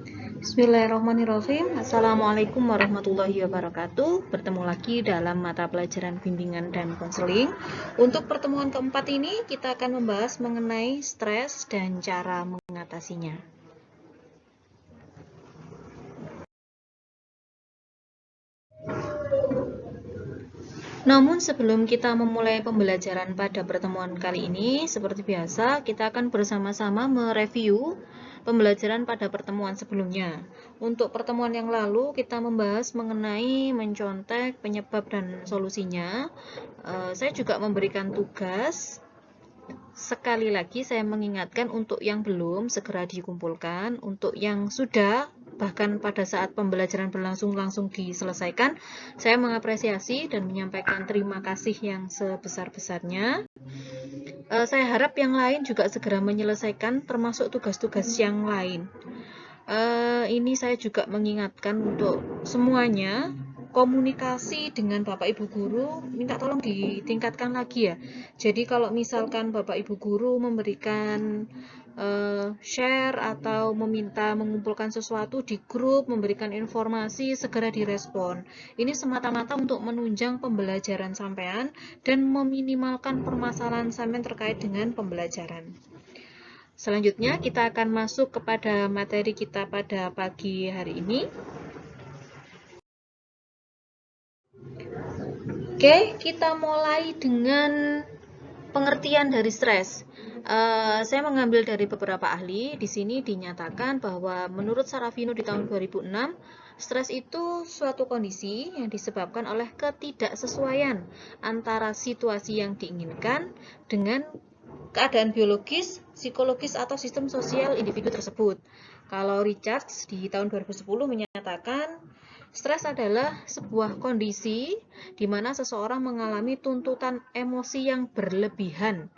Bismillahirrahmanirrahim. Assalamualaikum warahmatullahi wabarakatuh. Bertemu lagi dalam mata pelajaran bimbingan dan konseling. Untuk pertemuan keempat ini kita akan membahas mengenai stres dan cara mengatasinya. Namun sebelum kita memulai pembelajaran pada pertemuan kali ini, seperti biasa kita akan bersama-sama mereview pembelajaran pada pertemuan sebelumnya. Untuk pertemuan yang lalu kita membahas mengenai mencontek penyebab dan solusinya. Saya juga memberikan tugas. Sekali lagi saya mengingatkan untuk yang belum segera dikumpulkan, untuk yang sudah bahkan pada saat pembelajaran berlangsung langsung diselesaikan, saya mengapresiasi dan menyampaikan terima kasih yang sebesar-besarnya. Saya harap yang lain juga segera menyelesaikan termasuk tugas-tugas yang lain. Ini saya juga mengingatkan untuk semuanya, komunikasi dengan Bapak Ibu Guru minta tolong ditingkatkan lagi ya. Jadi kalau misalkan Bapak Ibu Guru memberikan share atau meminta mengumpulkan sesuatu di grup, memberikan informasi, segera direspon. Ini semata-mata untuk menunjang pembelajaran sampean dan meminimalkan permasalahan sampean terkait dengan pembelajaran. Selanjutnya kita akan masuk kepada materi kita pada pagi hari ini. Oke, kita mulai dengan pengertian dari stres. Saya mengambil dari beberapa ahli. Di sini dinyatakan bahwa menurut Sarafino di tahun 2006, stres itu suatu kondisi yang disebabkan oleh ketidaksesuaian antara situasi yang diinginkan dengan keadaan biologis, psikologis, atau sistem sosial individu tersebut. Kalau Richards di tahun 2010 menyatakan, stres adalah sebuah kondisi di mana seseorang mengalami tuntutan emosi yang berlebihan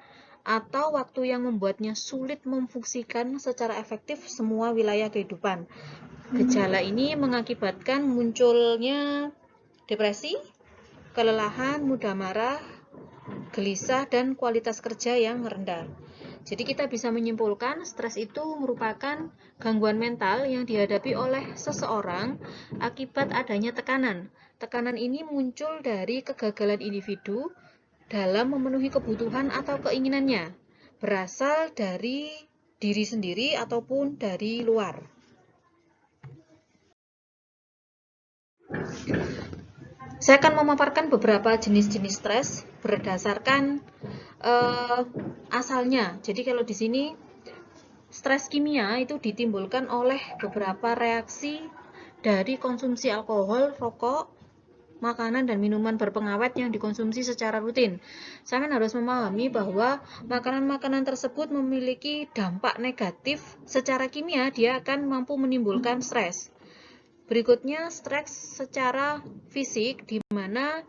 atau waktu yang membuatnya sulit memfungsikan secara efektif semua wilayah kehidupan. Gejala ini mengakibatkan munculnya depresi, kelelahan, mudah marah, gelisah, dan kualitas kerja yang rendah. Jadi kita bisa menyimpulkan stres itu merupakan gangguan mental yang dihadapi oleh seseorang akibat adanya tekanan. Tekanan ini muncul dari kegagalan individu dalam memenuhi kebutuhan atau keinginannya, berasal dari diri sendiri ataupun dari luar. Saya akan memaparkan beberapa jenis-jenis stres berdasarkan asalnya. Jadi kalau di sini stres kimia itu ditimbulkan oleh beberapa reaksi dari konsumsi alkohol, rokok, makanan dan minuman berpengawet yang dikonsumsi secara rutin. Saya harus memahami bahwa makanan-makanan tersebut memiliki dampak negatif secara kimia, dia akan mampu menimbulkan stres. Berikutnya, stres secara fisik, di mana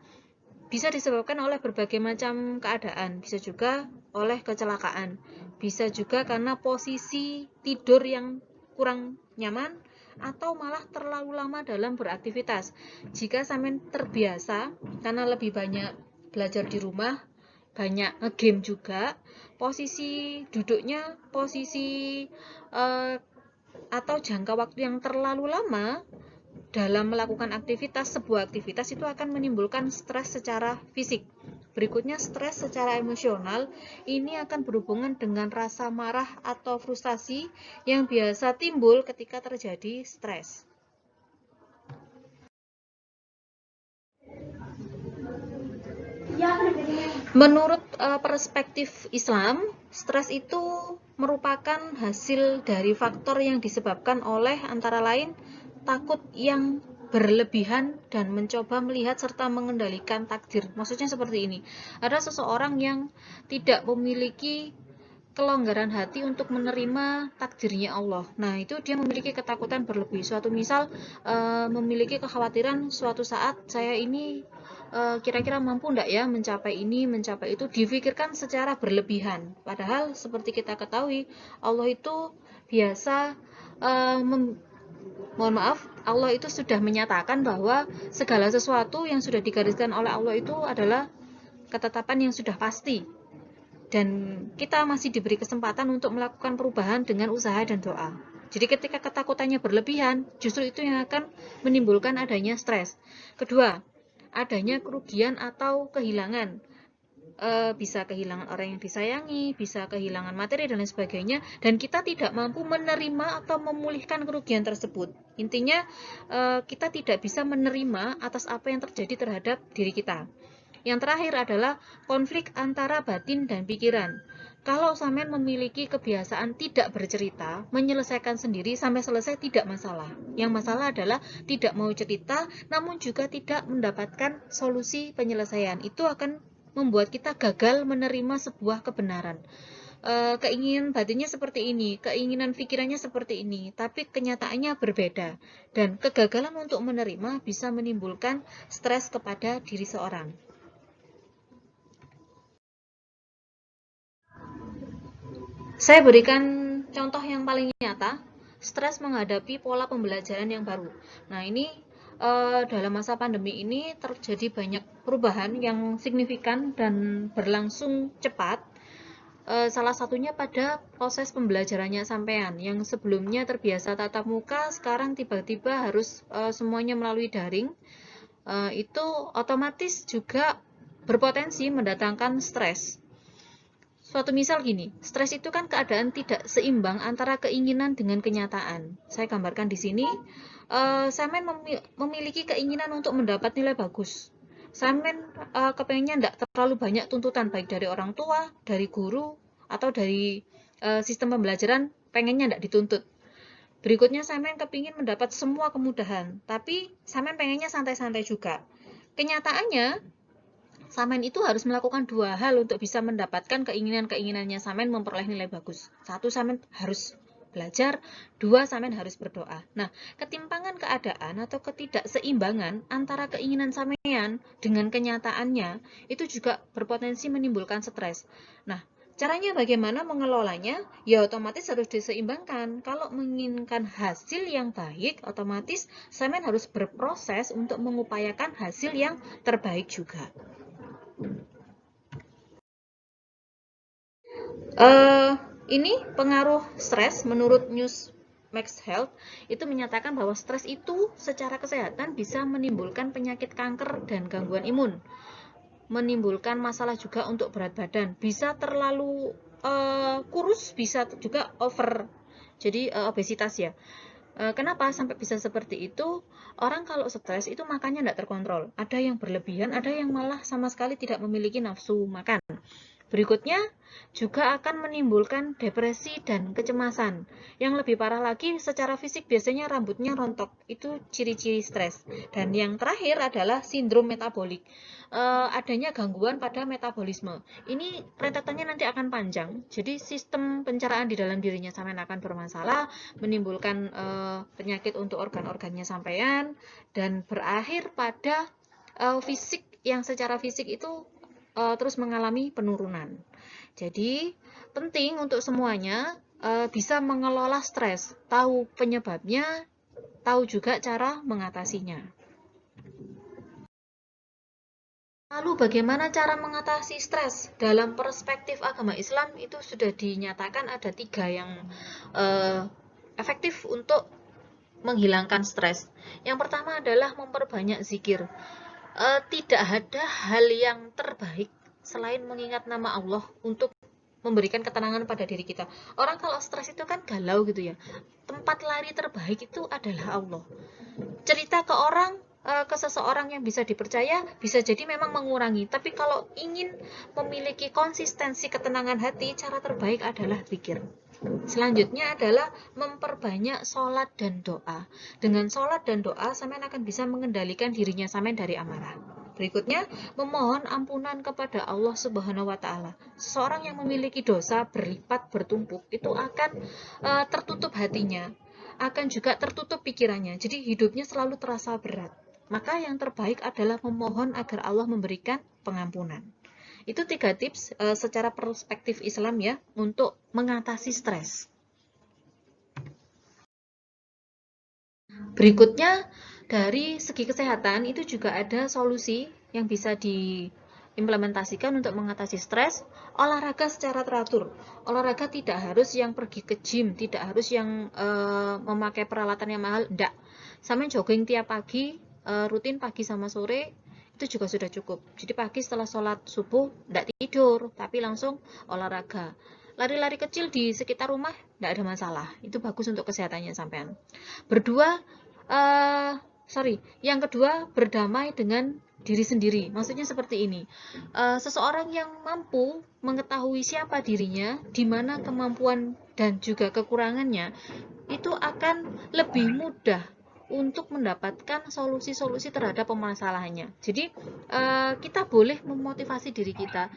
bisa disebabkan oleh berbagai macam keadaan, bisa juga oleh kecelakaan, bisa juga karena posisi tidur yang kurang nyaman, atau malah terlalu lama dalam beraktivitas. Jika sampean terbiasa karena lebih banyak belajar di rumah, banyak game juga, posisi duduknya, posisi atau jangka waktu yang terlalu lama dalam melakukan sebuah aktivitas itu akan menimbulkan stres secara fisik. Berikutnya, stres secara emosional ini akan berhubungan dengan rasa marah atau frustasi yang biasa timbul ketika terjadi stres. Menurut perspektif Islam, stres itu merupakan hasil dari faktor yang disebabkan oleh antara lain takut yang berlebihan dan mencoba melihat serta mengendalikan takdir. Maksudnya seperti ini. Ada seseorang yang tidak memiliki kelonggaran hati untuk menerima takdirnya Allah. Nah, itu dia memiliki ketakutan berlebih. Suatu misal memiliki kekhawatiran suatu saat saya ini kira-kira mampu enggak ya mencapai ini, mencapai itu, difikirkan secara berlebihan. Padahal seperti kita ketahui, Allah itu biasa mohon maaf, Allah itu sudah menyatakan bahwa segala sesuatu yang sudah digariskan oleh Allah itu adalah ketetapan yang sudah pasti. Dan kita masih diberi kesempatan untuk melakukan perubahan dengan usaha dan doa. Jadi ketika ketakutannya berlebihan, justru itu yang akan menimbulkan adanya stres. Kedua, adanya kerugian atau kehilangan. Bisa kehilangan orang yang disayangi, bisa kehilangan materi dan lain sebagainya, dan kita tidak mampu menerima atau memulihkan kerugian tersebut. Intinya kita tidak bisa menerima atas apa yang terjadi terhadap diri kita. Yang terakhir adalah konflik antara batin dan pikiran. Kalau sampean memiliki kebiasaan tidak bercerita, menyelesaikan sendiri sampai selesai tidak masalah. Yang masalah adalah tidak mau cerita, namun juga tidak mendapatkan solusi penyelesaian. Itu akan membuat kita gagal menerima sebuah kebenaran. Keinginan batinnya seperti ini, keinginan pikirannya seperti ini, tapi kenyataannya berbeda. Dan kegagalan untuk menerima bisa menimbulkan stres kepada diri seorang. Saya berikan contoh yang paling nyata, stres menghadapi pola pembelajaran yang baru. Nah, ini dalam masa pandemi ini terjadi banyak perubahan yang signifikan dan berlangsung cepat. Salah satunya pada proses pembelajarannya sampean, yang sebelumnya terbiasa tatap muka, sekarang tiba-tiba harus semuanya melalui daring. Itu otomatis juga berpotensi mendatangkan stres. Suatu misal gini, stres itu kan keadaan tidak seimbang antara keinginan dengan kenyataan. Saya gambarkan di sini, Samen memiliki keinginan untuk mendapat nilai bagus. Samen kepengennya tidak terlalu banyak tuntutan, baik dari orang tua, dari guru, atau dari sistem pembelajaran, pengennya tidak dituntut. Berikutnya Samen kepingin mendapat semua kemudahan, tapi Samen pengennya santai-santai juga. Kenyataannya, Samen itu harus melakukan dua hal untuk bisa mendapatkan keinginan-keinginannya Samen memperoleh nilai bagus. Satu, Samen harus belajar. Dua, Samen harus berdoa. Nah, ketimpangan keadaan atau ketidakseimbangan antara keinginan Samen dengan kenyataannya itu juga berpotensi menimbulkan stres. Nah, caranya bagaimana mengelolanya? Ya otomatis harus diseimbangkan. Kalau menginginkan hasil yang baik, otomatis Samen harus berproses untuk mengupayakan hasil yang terbaik juga. Ini pengaruh stres menurut News Max Health itu menyatakan bahwa stres itu secara kesehatan bisa menimbulkan penyakit kanker dan gangguan imun, menimbulkan masalah juga untuk berat badan, bisa terlalu kurus, bisa juga over, jadi obesitas ya. Kenapa sampai bisa seperti itu? Orang kalau stres itu makannya tidak terkontrol, ada yang berlebihan, ada yang malah sama sekali tidak memiliki nafsu makan. Berikutnya juga akan menimbulkan depresi dan kecemasan. Yang lebih parah lagi, secara fisik biasanya rambutnya rontok. Itu ciri-ciri stres. Dan yang terakhir adalah sindrom metabolik. Adanya gangguan pada metabolisme. Ini rentetannya nanti akan panjang. Jadi sistem pencernaan di dalam dirinya sampean akan bermasalah, menimbulkan penyakit untuk organ-organnya sampean, dan berakhir pada fisik yang secara fisik itu terus mengalami penurunan. Jadi, penting untuk semuanya bisa mengelola stres, tahu penyebabnya, tahu juga cara mengatasinya. Lalu bagaimana cara mengatasi stres? Dalam perspektif agama Islam itu sudah dinyatakan ada 3 yang efektif untuk menghilangkan stres. Yang pertama adalah memperbanyak zikir. Tidak ada hal yang terbaik selain mengingat nama Allah untuk memberikan ketenangan pada diri kita. Orang kalau stres itu kan galau gitu ya. Tempat lari terbaik itu adalah Allah. Cerita ke orang, ke seseorang yang bisa dipercaya, bisa jadi memang mengurangi. Tapi kalau ingin memiliki konsistensi ketenangan hati, cara terbaik adalah zikir. Selanjutnya adalah memperbanyak sholat dan doa. Dengan sholat dan doa, sampean akan bisa mengendalikan dirinya sampean dari amarah. Berikutnya, memohon ampunan kepada Allah Subhanahu wa Ta'ala. Seseorang yang memiliki dosa berlipat bertumpuk itu akan tertutup hatinya, akan juga tertutup pikirannya. Jadi hidupnya selalu terasa berat. Maka yang terbaik adalah memohon agar Allah memberikan pengampunan. Itu 3 tips secara perspektif Islam ya untuk mengatasi stres. Berikutnya dari segi kesehatan itu juga ada solusi yang bisa implementasikan untuk mengatasi stres, olahraga secara teratur. Olahraga tidak harus yang pergi ke gym, tidak harus yang memakai peralatan yang mahal, enggak. Sama jogging tiap pagi, rutin pagi sama sore, itu juga sudah cukup. Jadi pagi setelah sholat subuh, enggak tidur, tapi langsung olahraga. Lari-lari kecil di sekitar rumah, enggak ada masalah. Itu bagus untuk kesehatannya sampean. Yang kedua, berdamai dengan diri sendiri. Maksudnya seperti ini. Seseorang yang mampu mengetahui siapa dirinya, di mana kemampuan dan juga kekurangannya, itu akan lebih mudah untuk mendapatkan solusi-solusi terhadap permasalahannya. Jadi, kita boleh memotivasi diri kita,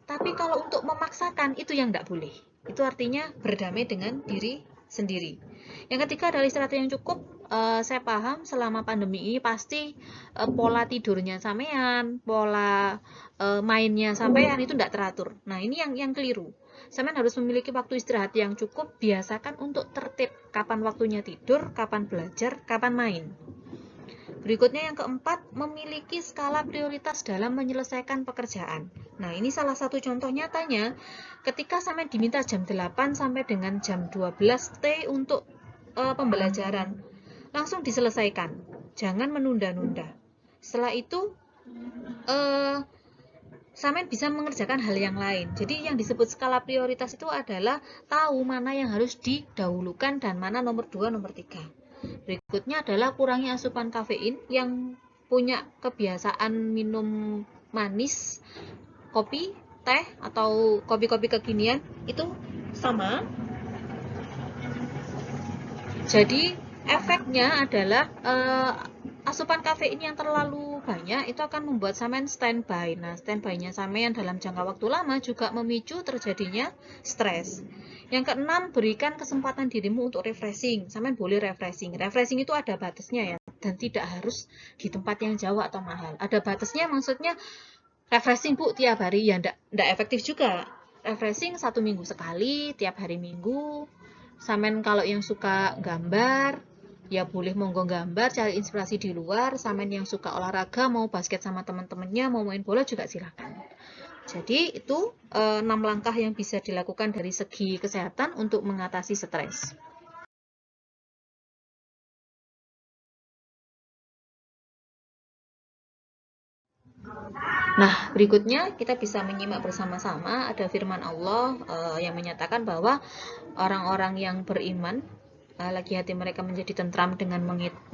tapi kalau untuk memaksakan, itu yang tidak boleh. Itu artinya berdamai dengan diri sendiri. Yang ketiga adalah istirahat yang cukup. Saya paham selama pandemi ini pasti pola tidurnya sampean, pola mainnya sampean itu tidak teratur. Nah, ini yang keliru. Sampean harus memiliki waktu istirahat yang cukup, biasakan untuk tertib kapan waktunya tidur, kapan belajar, kapan main. Berikutnya yang keempat, memiliki skala prioritas dalam menyelesaikan pekerjaan. Nah, ini salah satu contoh nyatanya ketika sampai diminta jam 8 sampai dengan jam 12 T untuk pembelajaran. Langsung diselesaikan. Jangan menunda-nunda. Setelah itu, sampean bisa mengerjakan hal yang lain. Jadi yang disebut skala prioritas itu adalah tahu mana yang harus didahulukan dan mana nomor 2, nomor 3. Berikutnya adalah kurangi asupan kafein. Yang punya kebiasaan minum manis, kopi, teh, atau kopi-kopi kekinian, itu sama. Jadi efeknya adalah asupan kafein yang terlalu banyak itu akan membuat sampean standby. Nah, standby-nya sampean dalam jangka waktu lama juga memicu terjadinya stres. Yang keenam, berikan kesempatan dirimu untuk refreshing. Sampean boleh refreshing. Refreshing itu ada batasnya ya, dan tidak harus di tempat yang jauh atau mahal. Ada batasnya, maksudnya refreshing Bu tiap hari ya enggak efektif juga. Refreshing 1 minggu sekali, tiap hari Minggu. Sampean kalau yang suka gambar, ya boleh monggo gambar, cari inspirasi di luar. Sampean yang suka olahraga, mau basket sama teman-temannya, mau main bola juga silakan. Jadi itu 6 langkah yang bisa dilakukan dari segi kesehatan untuk mengatasi stres. Nah, berikutnya kita bisa menyimak bersama-sama ada firman Allah yang menyatakan bahwa orang-orang yang beriman lagi hati mereka menjadi tentram dengan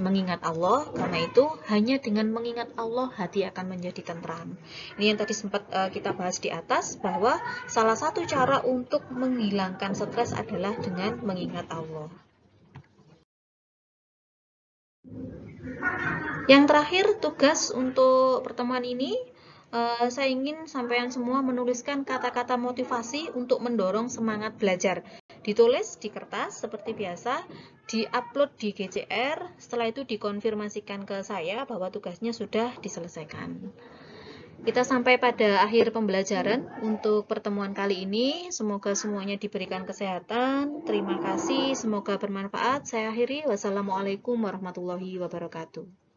mengingat Allah. Karena itu hanya dengan mengingat Allah hati akan menjadi tentram. Ini yang tadi sempat kita bahas di atas, bahwa salah satu cara untuk menghilangkan stres adalah dengan mengingat Allah. Yang terakhir, tugas untuk pertemuan ini, saya ingin sampean semua menuliskan kata-kata motivasi untuk mendorong semangat belajar. Ditulis di kertas seperti biasa, di-upload di GCR, setelah itu dikonfirmasikan ke saya bahwa tugasnya sudah diselesaikan. Kita sampai pada akhir pembelajaran untuk pertemuan kali ini. Semoga semuanya diberikan kesehatan. Terima kasih, semoga bermanfaat. Saya akhiri. Wassalamualaikum warahmatullahi wabarakatuh.